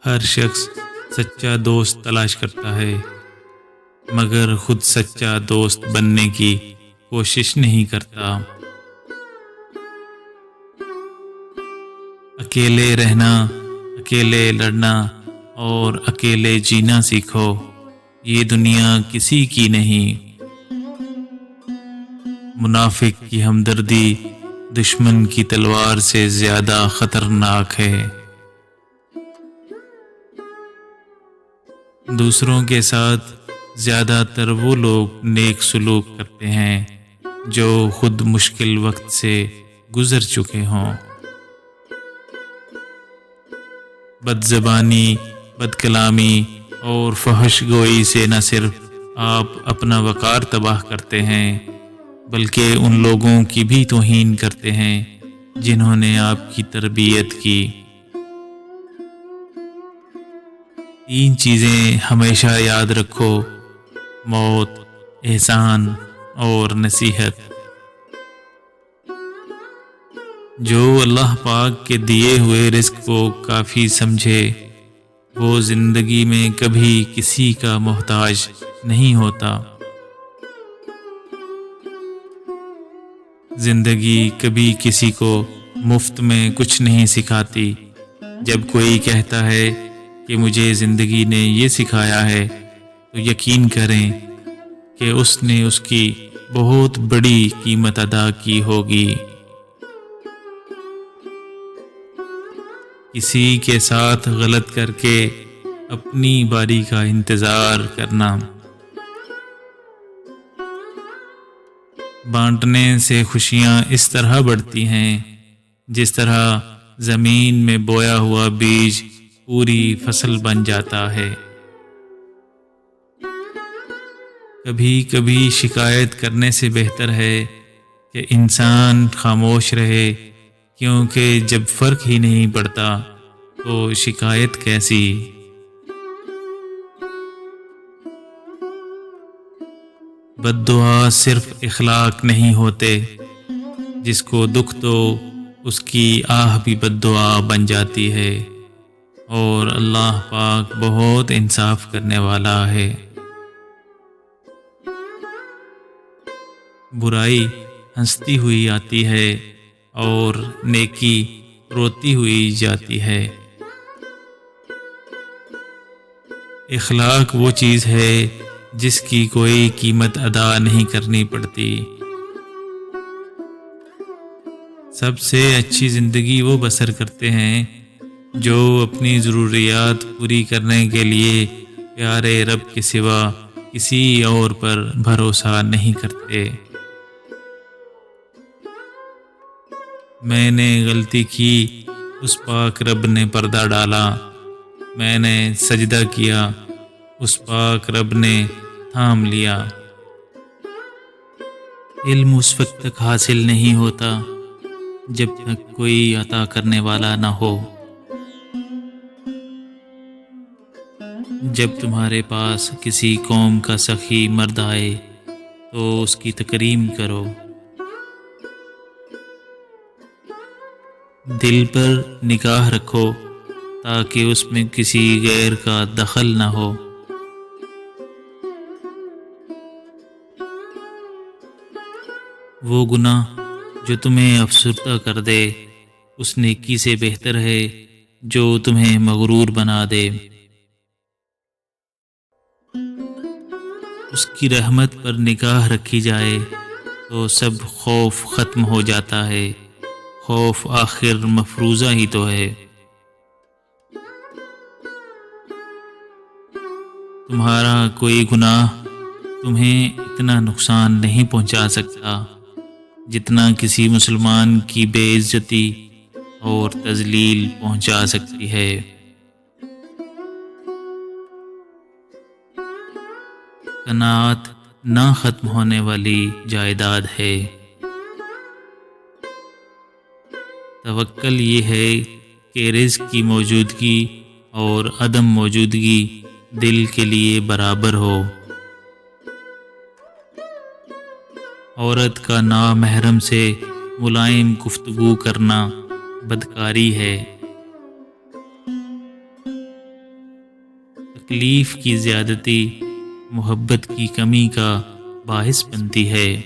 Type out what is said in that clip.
ہر شخص سچا دوست تلاش کرتا ہے مگر خود سچا دوست بننے کی کوشش نہیں کرتا۔ اکیلے رہنا، اکیلے لڑنا اور اکیلے جینا سیکھو، یہ دنیا کسی کی نہیں۔ منافق کی ہمدردی دشمن کی تلوار سے زیادہ خطرناک ہے۔ دوسروں کے ساتھ زیادہ تر وہ لوگ نیک سلوک کرتے ہیں جو خود مشکل وقت سے گزر چکے ہوں۔ بد زبانی، بد کلامی اور فحش گوئی سے نہ صرف آپ اپنا وقار تباہ کرتے ہیں بلکہ ان لوگوں کی بھی توہین کرتے ہیں جنہوں نے آپ کی تربیت کی۔ 3 چیزیں ہمیشہ یاد رکھو: موت، احسان اور نصیحت۔ جو اللہ پاک کے دیے ہوئے رزق کو کافی سمجھے وہ زندگی میں کبھی کسی کا محتاج نہیں ہوتا۔ زندگی کبھی کسی کو مفت میں کچھ نہیں سکھاتی۔ جب کوئی کہتا ہے کہ مجھے زندگی نے یہ سکھایا ہے تو یقین کریں کہ اس نے اس کی بہت بڑی قیمت ادا کی ہوگی۔ کسی کے ساتھ غلط کر کے اپنی باری کا انتظار کرنا۔ بانٹنے سے خوشیاں اس طرح بڑھتی ہیں جس طرح زمین میں بویا ہوا بیج پوری فصل بن جاتا ہے۔ کبھی کبھی شکایت کرنے سے بہتر ہے کہ انسان خاموش رہے، کیونکہ جب فرق ہی نہیں پڑتا تو شکایت کیسی؟ بد دعا صرف اخلاق نہیں ہوتے، جس کو دکھ تو اس کی آہ بھی بد دعا بن جاتی ہے، اور اللہ پاک بہت انصاف کرنے والا ہے۔ برائی ہنستی ہوئی آتی ہے اور نیکی روتی ہوئی جاتی ہے۔ اخلاق وہ چیز ہے جس کی کوئی قیمت ادا نہیں کرنی پڑتی۔ سب سے اچھی زندگی وہ بسر کرتے ہیں جو اپنی ضروریات پوری کرنے کے لیے پیارے رب کے سوا کسی اور پر بھروسہ نہیں کرتے۔ میں نے غلطی کی، اس پاک رب نے پردہ ڈالا، میں نے سجدہ کیا، اس پاک رب نے تھام لیا۔ علم اس وقت تک حاصل نہیں ہوتا جب تک کوئی عطا کرنے والا نہ ہو۔ جب تمہارے پاس کسی قوم کا سخی مرد آئے تو اس کی تکریم کرو۔ دل پر نگاہ رکھو تاکہ اس میں کسی غیر کا دخل نہ ہو۔ وہ گناہ جو تمہیں افسردہ کر دے اس نیکی سے بہتر ہے جو تمہیں مغرور بنا دے۔ اس کی رحمت پر نگاہ رکھی جائے تو سب خوف ختم ہو جاتا ہے، خوف آخر مفروضہ ہی تو ہے۔ تمہارا کوئی گناہ تمہیں اتنا نقصان نہیں پہنچا سکتا جتنا کسی مسلمان کی بے عزتی اور تذلیل پہنچا سکتی ہے۔ قناعت نہ ختم ہونے والی جائیداد ہے۔ توکل یہ ہے کہ رزق کی موجودگی اور عدم موجودگی دل کے لیے برابر ہو۔ عورت کا نامحرم سے ملائم گفتگو کرنا بدکاری ہے۔ تکلیف کی زیادتی محبت کی کمی کا باعث بنتی ہے۔